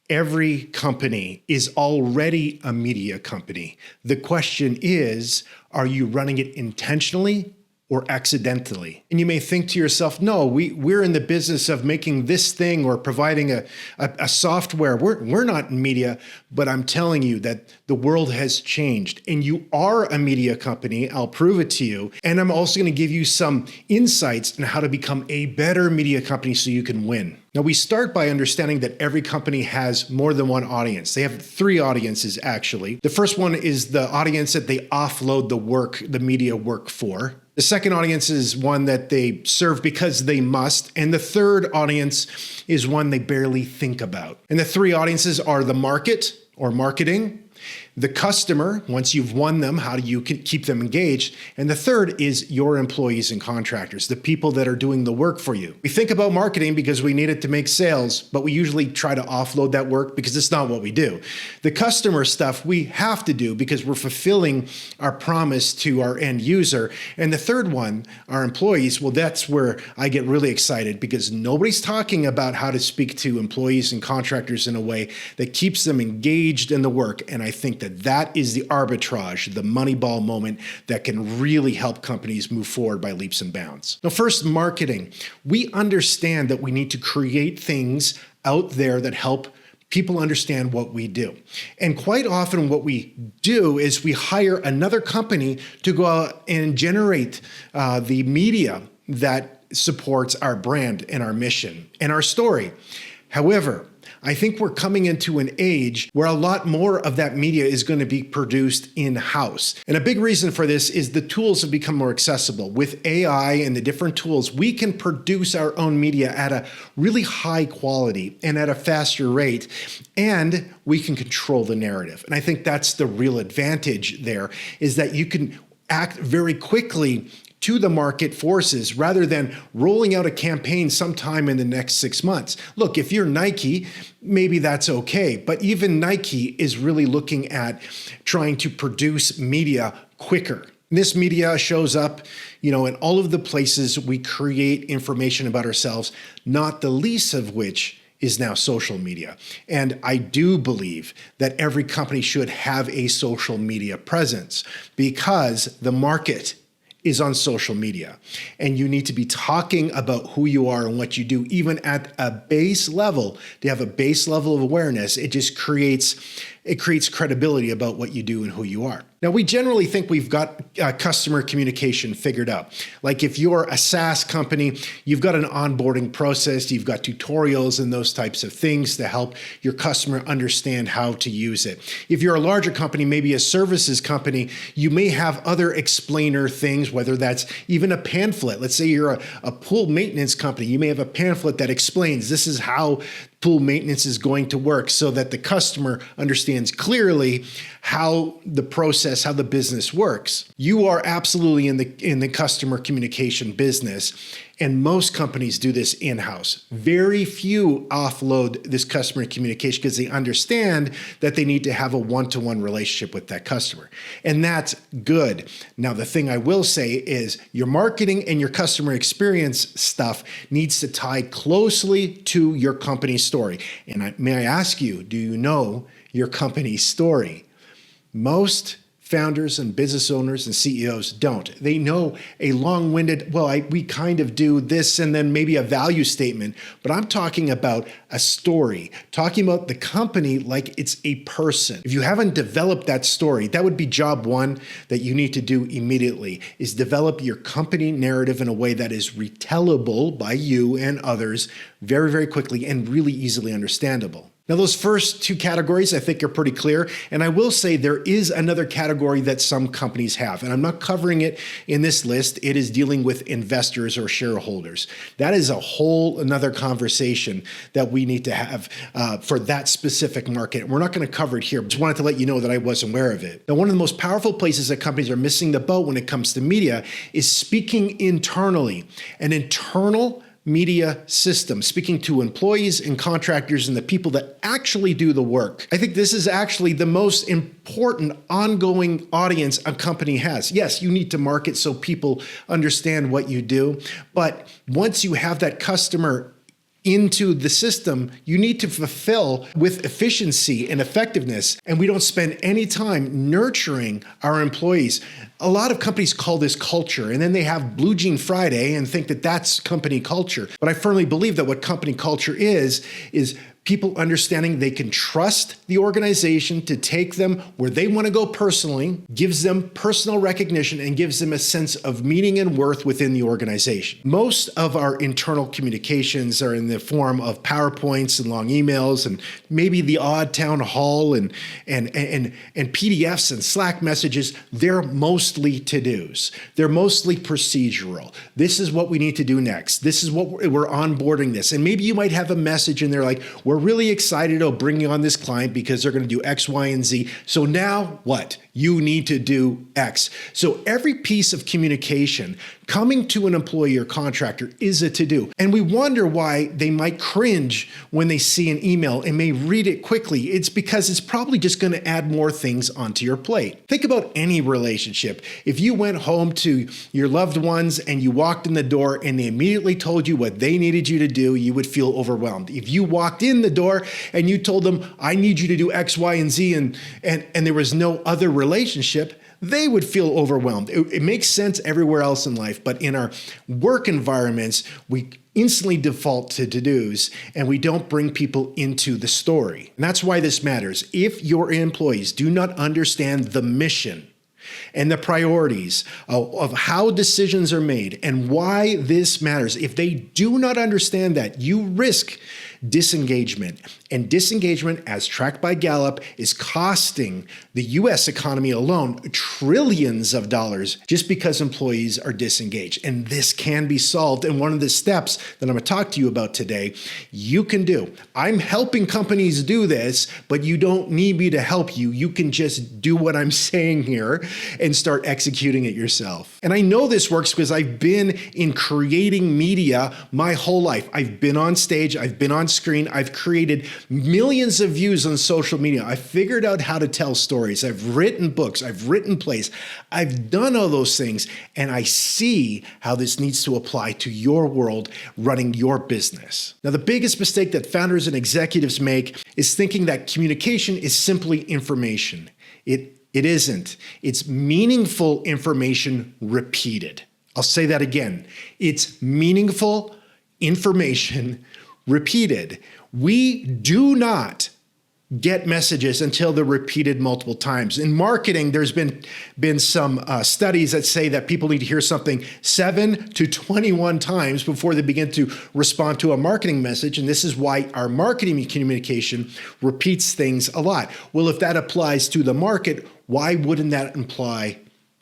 Every company is already a media company. The question is, are you running it intentionally or accidentally? And you may think to yourself, no, we're in the business of making this thing or providing a software. We're not in media, but I'm telling you that the world has changed and you are a media company. I'll prove it to you. And I'm also going to give you some insights on how to become a better media company so you can win. Now, we start by understanding that every company has more than one audience. They have three audiences, actually. The first one is the audience that they offload the media work for. The second audience is one that they serve because they must. And the third audience is one they barely think about. And the three audiences are the market or marketing, the customer, once you've won them, how do you keep them engaged? And the third is your employees and contractors, the people that are doing the work for you. We think about marketing because we need it to make sales, but we usually try to offload that work because it's not what we do. The customer stuff we have to do because we're fulfilling our promise to our end user. And the third one, our employees, well, that's where I get really excited because nobody's talking about how to speak to employees and contractors in a way that keeps them engaged in the work. And I think that is the arbitrage, the Moneyball moment that can really help companies move forward by leaps and bounds. Now, first, marketing. We understand that we need to create things out there that help people understand what we do. And quite often what we do is we hire another company to go out and generate the media that supports our brand and our mission and our story. However, I think we're coming into an age where a lot more of that media is going to be produced in-house. And a big reason for this is the tools have become more accessible. With AI and the different tools, we can produce our own media at a really high quality and at a faster rate, and we can control the narrative. And I think that's the real advantage there, is that you can act very quickly to the market forces rather than rolling out a campaign sometime in the next 6 months. Look, if you're Nike, maybe that's okay, but even Nike is really looking at trying to produce media quicker. This media shows up, in all of the places we create information about ourselves, not the least of which is now social media. And I do believe that every company should have a social media presence because the market is on social media. And you need to be talking about who you are and what you do, even at a base level. To have a base level of awareness, it just creates credibility about what you do and who you are. Now, we generally think we've got customer communication figured out. Like if you're a SaaS company, you've got an onboarding process, you've got tutorials and those types of things to help your customer understand how to use it. If you're a larger company, maybe a services company, you may have other explainer things, whether that's even a pamphlet. Let's say you're a pool maintenance company, you may have a pamphlet that explains this is how pool maintenance is going to work so that the customer understands clearly how the process, how the business works. You are absolutely in the customer communication business, and most companies do this in-house. Very few offload this customer communication because they understand that they need to have a one-to-one relationship with that customer. And that's good. Now, the thing I will say is your marketing and your customer experience stuff needs to tie closely to your company's story. And may I ask you, do you know your company's story? Most founders and business owners and CEOs don't. They know a long-winded, we kind of do this and then maybe a value statement, but I'm talking about a story, talking about the company like it's a person. If you haven't developed that story, that would be job one that you need to do immediately, is develop your company narrative in a way that is retellable by you and others very, very quickly and really easily understandable. Now, those first two categories I think are pretty clear, and I will say there is another category that some companies have, and I'm not covering it in this list. It is dealing with investors or shareholders. That is a whole another conversation that we need to have for that specific market. We're not going to cover it here, but just wanted to let you know that I was aware of it. Now, one of the most powerful places that companies are missing the boat when it comes to media is speaking internally. An internal media system, speaking to employees and contractors and the people that actually do the work. I think this is actually the most important ongoing audience a company has. Yes, you need to market so people understand what you do, but once you have that customer into the system, you need to fulfill with efficiency and effectiveness. And we don't spend any time nurturing our employees. A lot of companies call this culture, and then they have Blue Jean Friday and think that that's company culture. But I firmly believe that what company culture is people understanding they can trust the organization to take them where they want to go personally, gives them personal recognition, and gives them a sense of meaning and worth within the organization. Most of our internal communications are in the form of PowerPoints and long emails and maybe the odd town hall and PDFs and Slack messages. They're mostly to-dos. They're mostly procedural. This is what we need to do next. This is what we're onboarding this. And maybe you might have a message in there like, we're really excited about bringing on this client because they're going to do X, Y, and Z. So now what? You need to do X. So every piece of communication coming to an employee or contractor is a to-do. And we wonder why they might cringe when they see an email and may read it quickly. It's because it's probably just going to add more things onto your plate. Think about any relationship. If you went home to your loved ones and you walked in the door and they immediately told you what they needed you to do, you would feel overwhelmed. If you walked in the door and you told them, I need you to do X, Y, and Z, and there was no other relationship, they would feel overwhelmed. It makes sense everywhere else in life, but in our work environments, we instantly default to to-dos and we don't bring people into the story. And that's why this matters. If your employees do not understand the mission and the priorities of how decisions are made and why this matters, if they do not understand that, you risk disengagement. And disengagement, as tracked by Gallup, is costing the US economy alone trillions of dollars just because employees are disengaged. And this can be solved. And one of the steps that I'm going to talk to you about today, you can do. I'm helping companies do this, but you don't need me to help you. You can just do what I'm saying here and start executing it yourself. And I know this works because I've been in creating media my whole life. I've been on stage, I've been on screen, I've created millions of views on social media. I figured out how to tell stories. I've written books, I've written plays. I've done all those things, and I see how this needs to apply to your world running your business. Now, the biggest mistake that founders and executives make is thinking that communication is simply information. It isn't. It's meaningful information repeated. I'll say that again. It's meaningful information repeated. We do not get messages until they're repeated multiple times. In marketing, there's been some studies that say that people need to hear something 7 to 21 times before they begin to respond to a marketing message. And this is why our marketing communication repeats things a lot. Well, if that applies to the market, why wouldn't that apply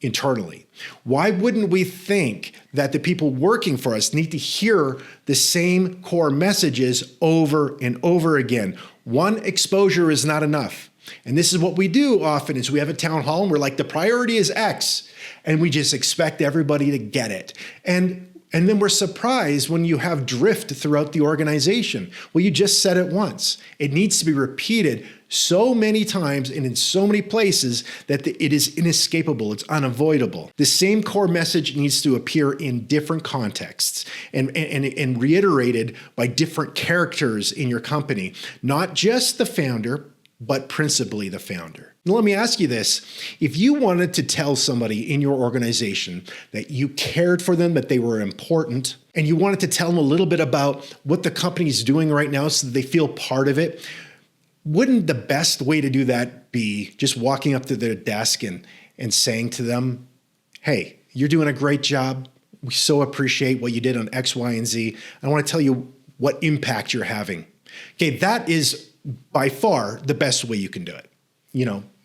internally? Why wouldn't we think that the people working for us need to hear the same core messages over and over again? One exposure is not enough. And this is what we do often is we have a town hall and we're like, the priority is X, and we just expect everybody to get it. And then we're surprised when you have drift throughout the organization. Well, you just said it once. It needs to be repeated so many times and in so many places that it is inescapable. It's unavoidable. The same core message needs to appear in different contexts and reiterated by different characters in your company, not just the founder, but principally the founder. Now, let me ask you this. If you wanted to tell somebody in your organization that you cared for them, that they were important, and you wanted to tell them a little bit about what the company is doing right now so that they feel part of it, wouldn't the best way to do that be just walking up to their desk and saying to them, hey, you're doing a great job. We so appreciate what you did on X, Y, and Z. I want to tell you what impact you're having. Okay, that is by far the best way you can do it.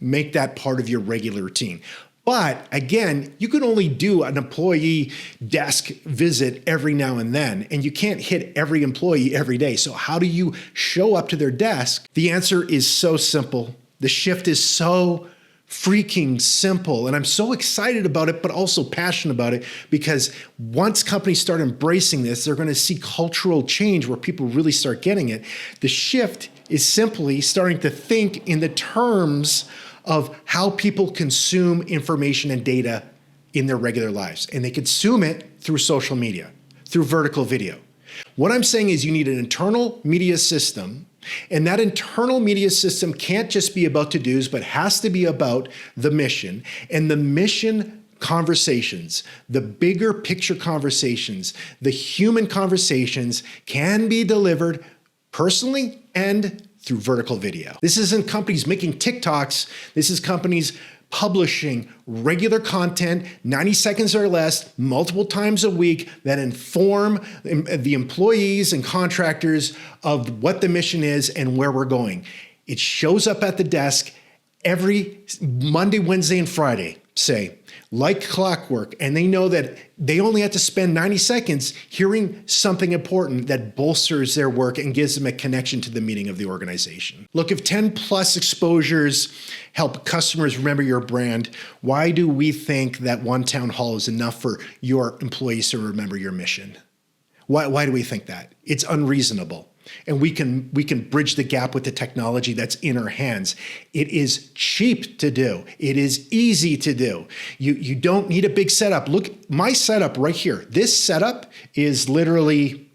Make that part of your regular routine. But again, you can only do an employee desk visit every now and then, and you can't hit every employee every day. So how do you show up to their desk? The answer is so simple. The shift is so freaking simple. And I'm so excited about it, but also passionate about it, because once companies start embracing this, they're going to see cultural change where people really start getting it. The shift is simply starting to think in the terms of how people consume information and data in their regular lives. And they consume it through social media, through vertical video. What I'm saying is you need an internal media system, and that internal media system can't just be about to-dos, but has to be about the mission. And the mission conversations, the bigger picture conversations, the human conversations can be delivered personally and through vertical video. This isn't companies making TikToks. This is companies publishing regular content, 90 seconds or less, multiple times a week, that inform the employees and contractors of what the mission is and where we're going. It shows up at the desk every Monday, Wednesday, and Friday, say, like clockwork, and they know that they only have to spend 90 seconds hearing something important that bolsters their work and gives them a connection to the meaning of the organization. Look, if 10 plus exposures help customers remember your brand, why do we think that one town hall is enough for your employees to remember your mission? Why do we think that? It's unreasonable. And we can bridge the gap with the technology that's in our hands. It is cheap to do. It is easy to do. You don't need a big setup. Look, my setup right here. This setup is literally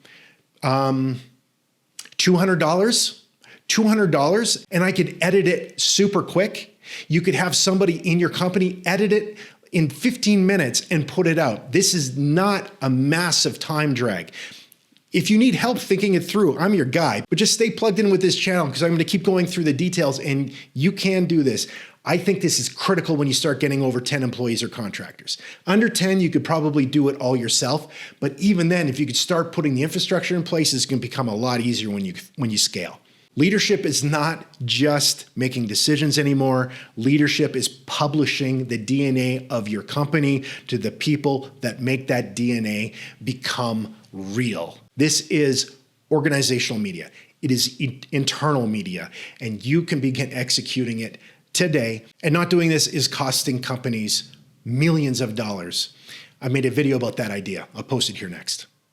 $200, and I could edit it super quick. You could have somebody in your company edit it in 15 minutes and put it out. This is not a massive time drag. If you need help thinking it through, I'm your guy, but just stay plugged in with this channel because I'm going to keep going through the details, and you can do this. I think this is critical when you start getting over 10 employees or contractors. Under 10, you could probably do it all yourself, but even then, if you could start putting the infrastructure in place, it's going to become a lot easier when you scale. Leadership is not just making decisions anymore. Leadership is publishing the DNA of your company to the people that make that DNA become real. This is organizational media. It is internal media, and you can begin executing it today. And not doing this is costing companies millions of dollars. I made a video about that idea. I'll post it here next.